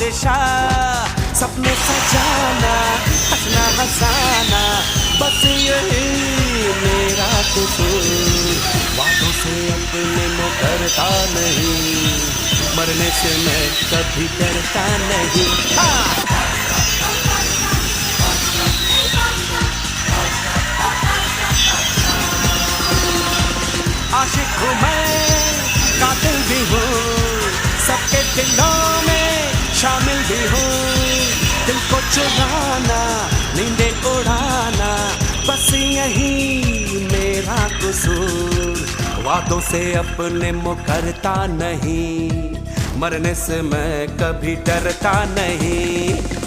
बादशाह, सपने सजाना, हंसना हंसाना, बस यही मेरा कसूर। वादों से अपने मुकरता नहीं, मरने से मैं कभी डरता नहीं। आशिक हूँ मैं, कातिल भी हूँ, सबके दिलों में शामिल भी हूँ। दिल को चुराना, नींदें उड़ाना, बस यही मेरा कसूर। वादों से अपने मुकरता नहीं, मरने से मैं कभी डरता नहीं।